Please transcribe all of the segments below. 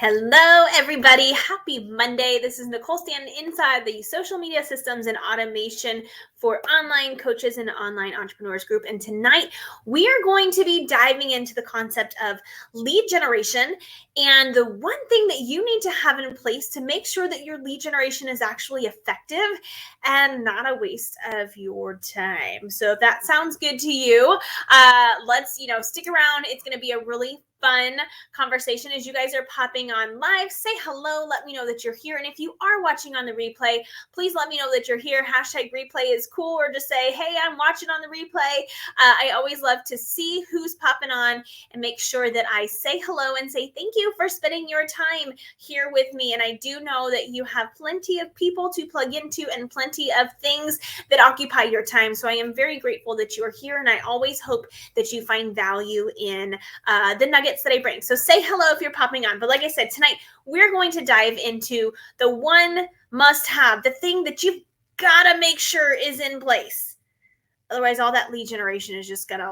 Hello, everybody. Happy Monday. This is Nicole Stanton inside the Social Media Systems and Automation for Online Coaches and Online Entrepreneurs Group. And tonight we are going to be diving into the concept of lead generation and the one thing that you need to have in place to make sure that your lead generation is actually effective and not a waste of your time. So if that sounds good to you, let's stick around. It's going to be a really fun conversation as you guys are popping on live. Say hello. Let me know that you're here. And if you are watching on the replay, please let me know that you're here. Hashtag replay is cool, or just say, hey, I'm watching on the replay. I always love to see who's popping on and make sure that I say hello and say thank you for spending your time here with me. And I do know that you have plenty of people to plug into and plenty of things that occupy your time. So I am very grateful that you are here. And I always hope that you find value in the nuggets that I bring. So say hello if you're popping on. But like I said, tonight we're going to dive into the one must have, the thing that you've got to make sure is in place. Otherwise, all that lead generation is just gonna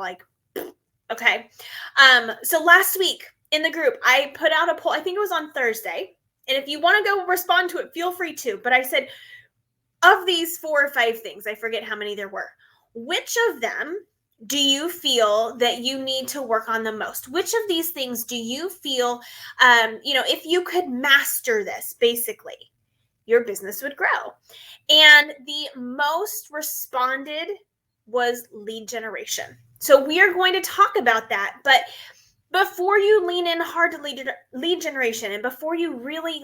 okay. So last week in the group, I put out a poll. I think it was on Thursday. And if you want to go respond to it, feel free to. But I said, of these 4 or 5 things, I forget how many there were, which of them do you feel that you need to work on the most? Which of these things do you feel, if you could master this, basically, your business would grow? And the most responded was lead generation. So we are going to talk about that. But before you lean in hard to lead generation, and before you really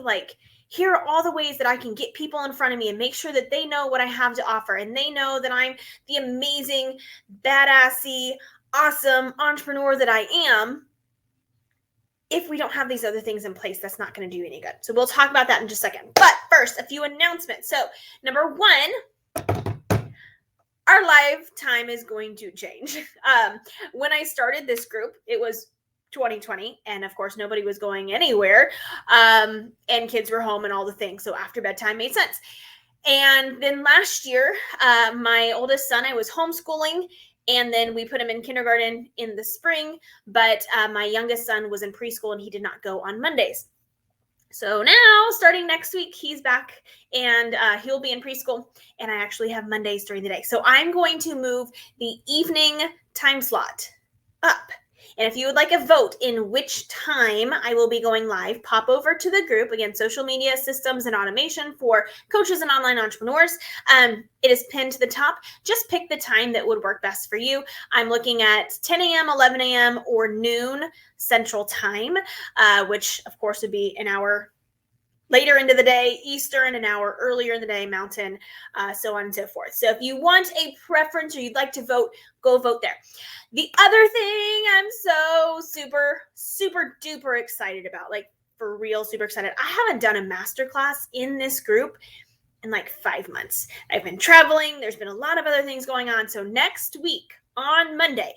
here are all the ways that I can get people in front of me and make sure that they know what I have to offer and they know that I'm the amazing, badassy, awesome entrepreneur that I am. If we don't have these other things in place, that's not going to do any good. So we'll talk about that in just a second. But first, a few announcements. So number 1, our live time is going to change. When I started this group, it was 2020, and of course nobody was going anywhere, and kids were home and all the things, so after bedtime made sense. And then last year, my oldest son, I was homeschooling, and then we put him in kindergarten in the spring, but my youngest son was in preschool and he did not go on Mondays. So now, starting next week, he's back and he'll be in preschool, and I actually have Mondays during the day. So I'm going to move the evening time slot up. And if you would like a vote in which time I will be going live, pop over to the group. Again, Social Media Systems and Automation for Coaches and Online Entrepreneurs. It is pinned to the top. Just pick the time that would work best for you. I'm looking at 10 a.m., 11 a.m., or noon Central Time, which of course would be an hour later into the day, Eastern, an hour earlier in the day, Mountain, so on and so forth. So if you want a preference or you'd like to vote, go vote there. The other thing I'm so super, super duper excited about, for real, super excited. I haven't done a masterclass in this group in 5 months. I've been traveling. There's been a lot of other things going on. So next week on Monday,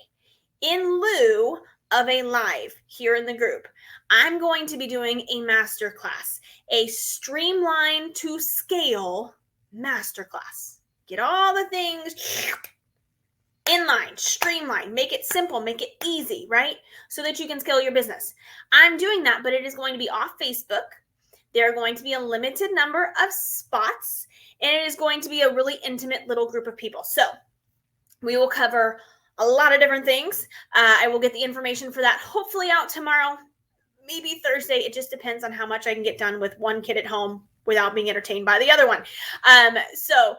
in lieu of a live here in the group, I'm going to be doing a masterclass, a streamline to scale masterclass. Get all the things in line, streamline, make it simple, make it easy, right? So that you can scale your business. I'm doing that, but it is going to be off Facebook. There are going to be a limited number of spots, and it is going to be a really intimate little group of people. So we will cover a lot of different things. I will get the information for that hopefully out tomorrow, maybe Thursday. It just depends on how much I can get done with one kid at home without being entertained by the other one. So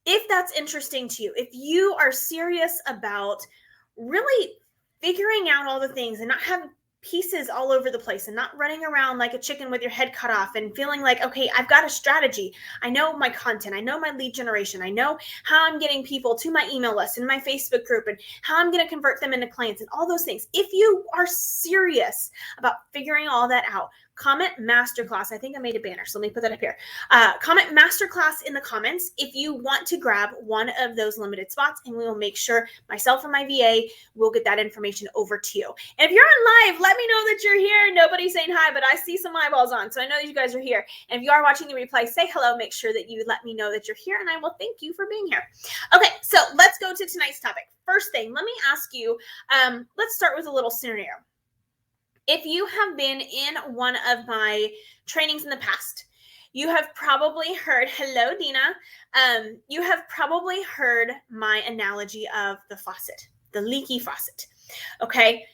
if that's interesting to you, if you are serious about really figuring out all the things and not having pieces all over the place and not running around like a chicken with your head cut off and feeling like, okay, I've got a strategy. I know my content. I know my lead generation. I know how I'm getting people to my email list and my Facebook group and how I'm going to convert them into clients and all those things. If you are serious about figuring all that out, comment masterclass. I think I made a banner, so let me put that up here. Comment masterclass in the comments if you want to grab one of those limited spots, and we will make sure myself and my VA will get that information over to you. And if you're on live, let me know that you're here. Nobody's saying hi, but I see some eyeballs on, so I know you guys are here. And if you are watching the replay, say hello. Make sure that you let me know that you're here, and I will thank you for being here. Okay, so let's go to tonight's topic. First thing, let me ask you, let's start with a little scenario. If you have been in one of my trainings in the past, you have probably heard, hello, Dina. You have probably heard my analogy of the faucet, the leaky faucet. Okay.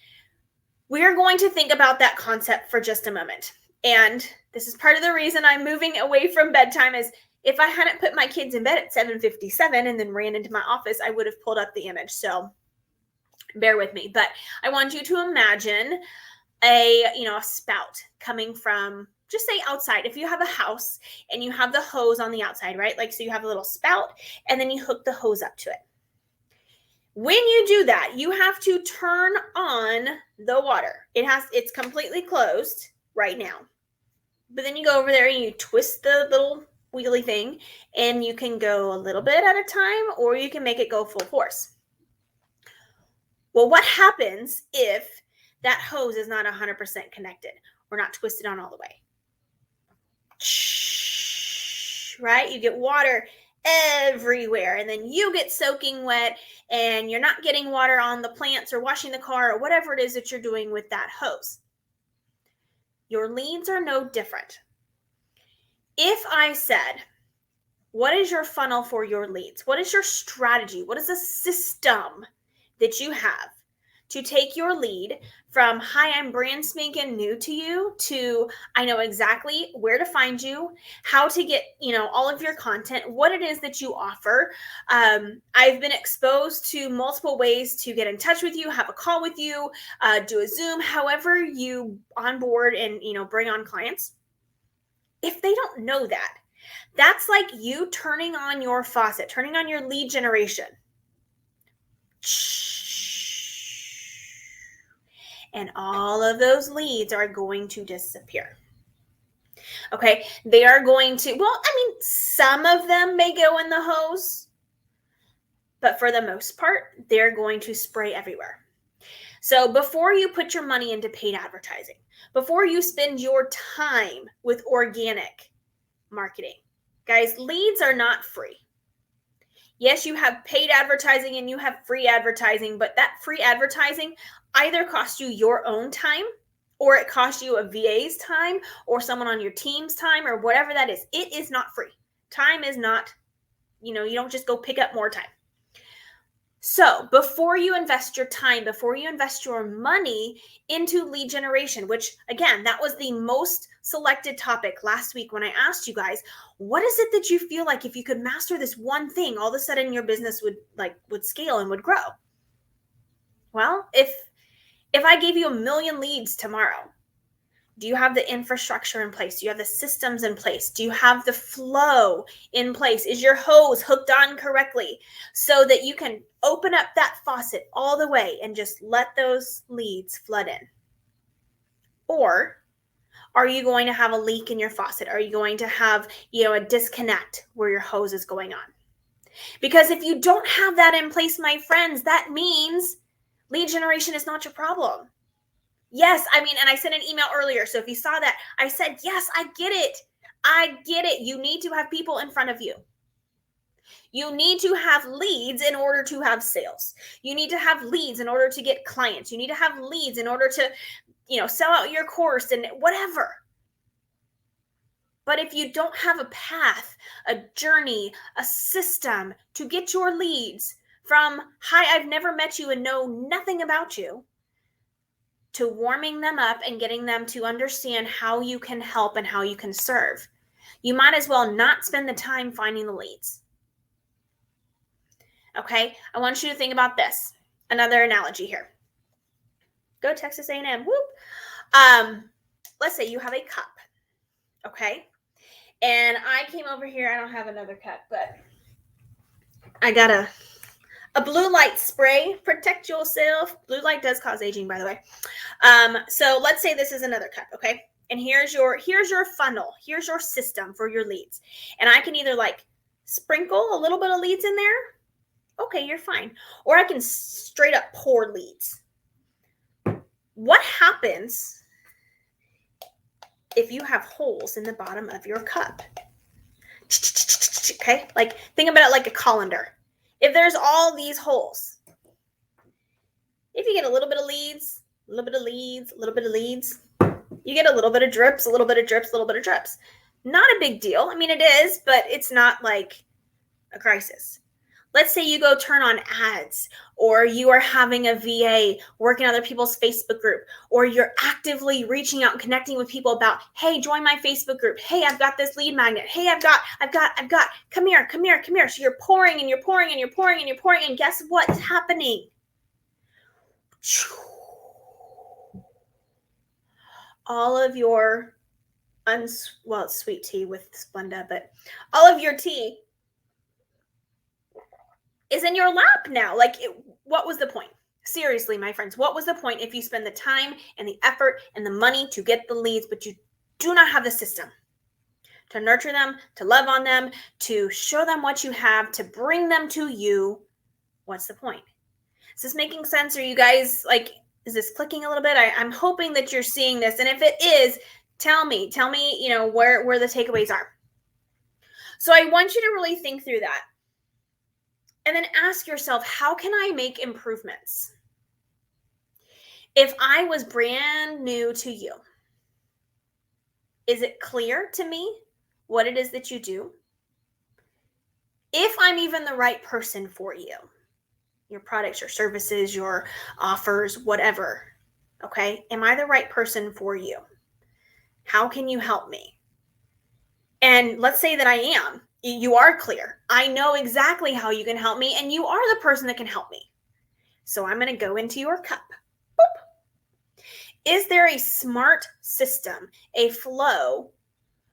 We're going to think about that concept for just a moment. And this is part of the reason I'm moving away from bedtime is if I hadn't put my kids in bed at 7:57 and then ran into my office, I would have pulled up the image. So bear with me. But I want you to imagine a spout coming from, just say outside. If you have a house and you have the hose on the outside, right? Like, so you have a little spout and then you hook the hose up to it. When you do that, you have to turn on the water. It's completely closed right now. But then you go over there and you twist the little wheelie thing and you can go a little bit at a time or you can make it go full force. Well, what happens if that hose is not 100% connected or not twisted on all the way? Right? You get water everywhere and then you get soaking wet and you're not getting water on the plants or washing the car or whatever it is that you're doing with that hose. Your leads are no different. If I said, what is your funnel for your leads? What is your strategy? What is the system that you have to take your lead from, hi, I'm brand spanking new to you, to I know exactly where to find you, how to get, all of your content, what it is that you offer. I've been exposed to multiple ways to get in touch with you, have a call with you, do a Zoom, however you onboard and, bring on clients. If they don't know that, that's like you turning on your faucet, turning on your lead generation. And all of those leads are going to disappear. Okay, they are going to, some of them may go in the hose, but for the most part, they're going to spray everywhere. So before you put your money into paid advertising, before you spend your time with organic marketing, guys, leads are not free. Yes, you have paid advertising and you have free advertising, but that free advertising either costs you your own time or it costs you a VA's time or someone on your team's time or whatever that is. It is not free. Time is not, you don't just go pick up more time. So before you invest your time, before you invest your money into lead generation, which again, that was the most selected topic last week when I asked you guys, what is it that you feel like if you could master this one thing, all of a sudden your business would scale and would grow? Well, if I gave you 1 million leads tomorrow, do you have the infrastructure in place? Do you have the systems in place? Do you have the flow in place? Is your hose hooked on correctly so that you can open up that faucet all the way and just let those leads flood in? Or are you going to have a leak in your faucet? Are you going to have, a disconnect where your hose is going on? Because if you don't have that in place, my friends, that means lead generation is not your problem. Yes, and I sent an email earlier. So if you saw that, I said, yes, I get it. I get it. You need to have people in front of you. You need to have leads in order to have sales. You need to have leads in order to get clients. You need to have leads in order to, sell out your course and whatever. But if you don't have a path, a journey, a system to get your leads from, hi, I've never met you and know nothing about you, to warming them up and getting them to understand how you can help and how you can serve, you might as well not spend the time finding the leads. Okay, I want you to think about this. Another analogy here. Go Texas A&M. Whoop. Let's say you have a cup. Okay, and I came over here. I don't have another cup, but I got a blue light spray. Protect yourself. Blue light does cause aging, by the way. So let's say this is another cup, okay? And here's your funnel. Here's your system for your leads. And I can either sprinkle a little bit of leads in there. Okay, you're fine. Or I can straight up pour leads. What happens if you have holes in the bottom of your cup? Okay, think about it like a colander. If there's all these holes, if you get a little bit of leads, A little bit of leads, a little bit of leads. You get a little bit of drips, a little bit of drips, a little bit of drips. Not a big deal. I mean, it is, but it's not like a crisis. Let's say you go turn on ads, or you are having a VA work in other people's Facebook group, or you're actively reaching out and connecting with people about, hey, join my Facebook group. Hey, I've got this lead magnet. Hey, I've got, come here. So you're pouring and you're pouring and you're pouring and you're pouring. And guess what's happening? All of your, it's sweet tea with Splenda, but all of your tea is in your lap now. Like, what was the point? Seriously, my friends, what was the point if you spend the time and the effort and the money to get the leads, but you do not have the system to nurture them, to love on them, to show them what you have, to bring them to you? What's the point? Is this making sense? Are you guys like, is this clicking a little bit? I'm hoping that you're seeing this. And if it is, tell me, where the takeaways are. So I want you to really think through that. And then ask yourself, how can I make improvements? If I was brand new to you, is it clear to me what it is that you do? If I'm even the right person for you, your products, your services, your offers, whatever, okay? Am I the right person for you? How can you help me? And let's say that I am. You are clear. I know exactly how you can help me, and you are the person that can help me. So I'm going to go into your cup. Boop. Is there a smart system, a flow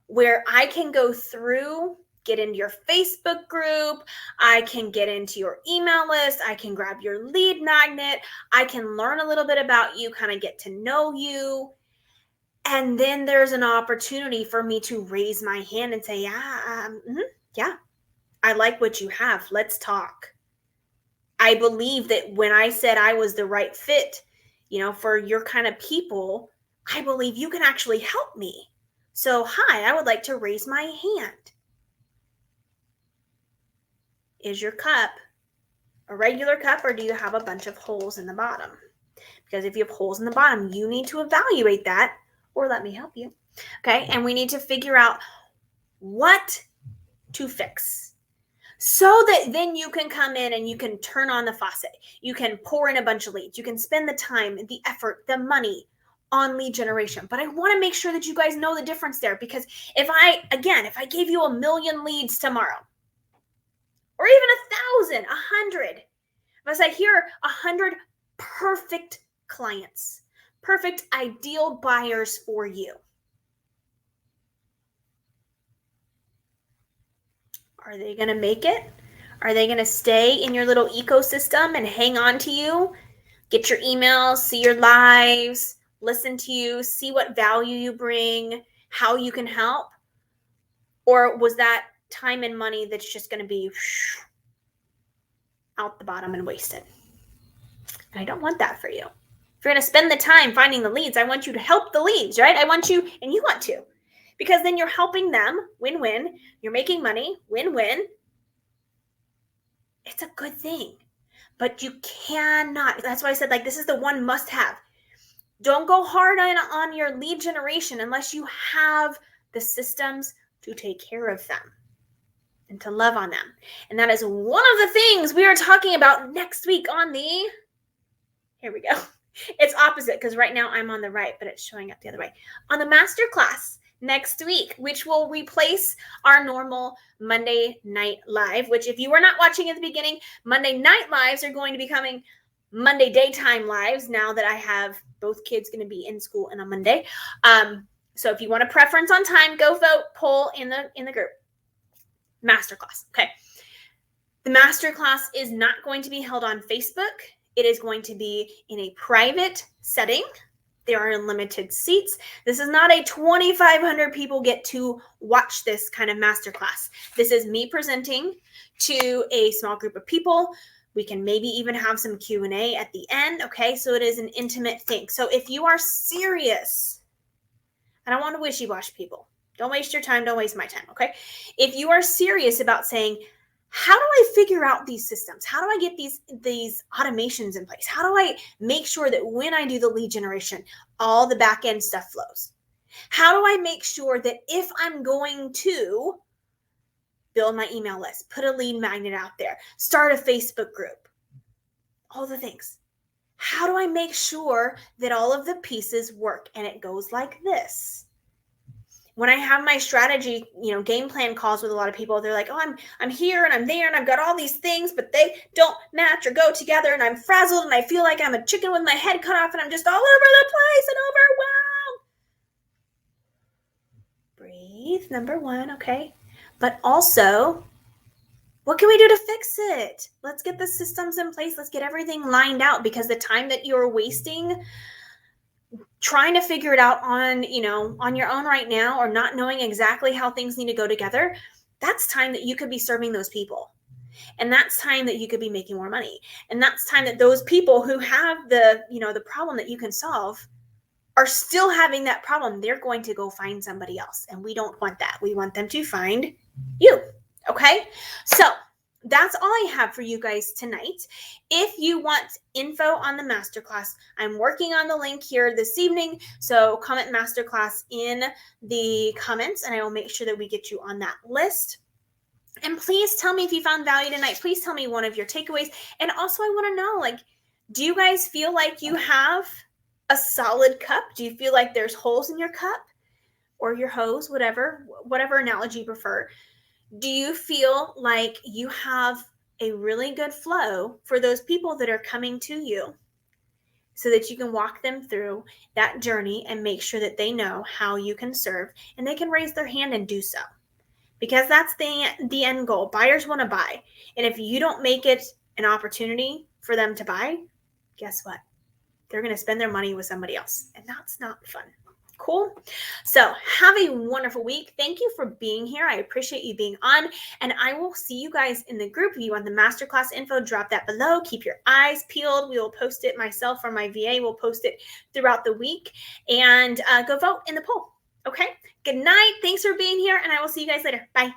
where I can go through, get into your Facebook group, I can get into your email list, I can grab your lead magnet, I can learn a little bit about you, kind of get to know you, and then there's an opportunity for me to raise my hand and say, yeah, I like what you have. Let's talk. I believe that when I said I was the right fit, for your kind of people, I believe you can actually help me. So, hi, I would like to raise my hand. Is your cup a regular cup, or do you have a bunch of holes in the bottom? Because if you have holes in the bottom, you need to evaluate that, or let me help you. Okay. And we need to figure out what to fix so that then you can come in and you can turn on the faucet. You can pour in a bunch of leads. You can spend the time, the effort, the money on lead generation. But I want to make sure that you guys know the difference there, because if I gave you 1,000,000 leads tomorrow, or even 1,000, 100, if I say here 100 perfect clients, perfect ideal buyers for you, are they going to make it? Are they going to stay in your little ecosystem and hang on to you, get your emails, see your lives, listen to you, see what value you bring, how you can help? Or was that time and money that's just going to be out the bottom and wasted? And I don't want that for you. If you're going to spend the time finding the leads, I want you to help the leads, right? I want you, and you want to, because then you're helping them, win-win. You're making money, win-win. It's a good thing, but you cannot. That's why I said, this is the one must-have. Don't go hard on your lead generation unless you have the systems to take care of them and to love on them. And that is one of the things we are talking about next week on the, here we go. It's opposite because right now I'm on the right, but it's showing up the other way. On the masterclass next week, which will replace our normal Monday night live, which if you were not watching at the beginning, Monday night lives are going to be coming Monday daytime lives now that I have both kids going to be in school on a Monday. So if you want a preference on time, go vote, poll in the group. Masterclass. Okay. The masterclass is not going to be held on Facebook. It is going to be in a private setting. There are unlimited seats. This is not a 2,500 people get to watch this kind of masterclass. This is me presenting to a small group of people. We can maybe even have some Q&A at the end. Okay, so it is an intimate thing. So if you are serious, I don't want to wishy-washy people. Don't waste your time. Don't waste my time. Okay, if you are serious about saying, how do I figure out these systems? How do I get these automations in place? How do I make sure that when I do the lead generation, all the back end stuff flows? How do I make sure that if I'm going to build my email list, put a lead magnet out there, start a Facebook group, all the things? How do I make sure that all of the pieces work? And it goes like this. When I have my strategy, game plan calls with a lot of people, they're like, oh, I'm here and I'm there and I've got all these things, but they don't match or go together. And I'm frazzled and I feel like I'm a chicken with my head cut off and I'm just all over the place and overwhelmed. Breathe, number one, okay? But also, what can we do to fix it? Let's get the systems in place. Let's get everything lined out, because the time that you're wasting trying to figure it out on your own right now, or not knowing exactly how things need to go together, that's time that you could be serving those people. And that's time that you could be making more money. And that's time that those people who have the problem that you can solve are still having that problem. They're going to go find somebody else. And we don't want that. We want them to find you. Okay. So that's all I have for you guys tonight. If you want info on the masterclass, I'm working on the link here this evening. So comment masterclass in the comments and I will make sure that we get you on that list. And please tell me if you found value tonight. Please tell me one of your takeaways. And also I want to know, do you guys feel like you have a solid cup? Do you feel like there's holes in your cup or your hose, whatever analogy you prefer? Do you feel like you have a really good flow for those people that are coming to you, so that you can walk them through that journey and make sure that they know how you can serve and they can raise their hand and do so? Because that's the end goal. Buyers want to buy. And if you don't make it an opportunity for them to buy, guess what? They're going to spend their money with somebody else. And that's not fun. Cool. So have a wonderful week. Thank you for being here. I appreciate you being on, and I will see you guys in the group. If you want the masterclass info, drop that below. Keep your eyes peeled. We will post it. Myself or my VA will post it throughout the week, and go vote in the poll. Okay. Good night. Thanks for being here, and I will see you guys later. Bye.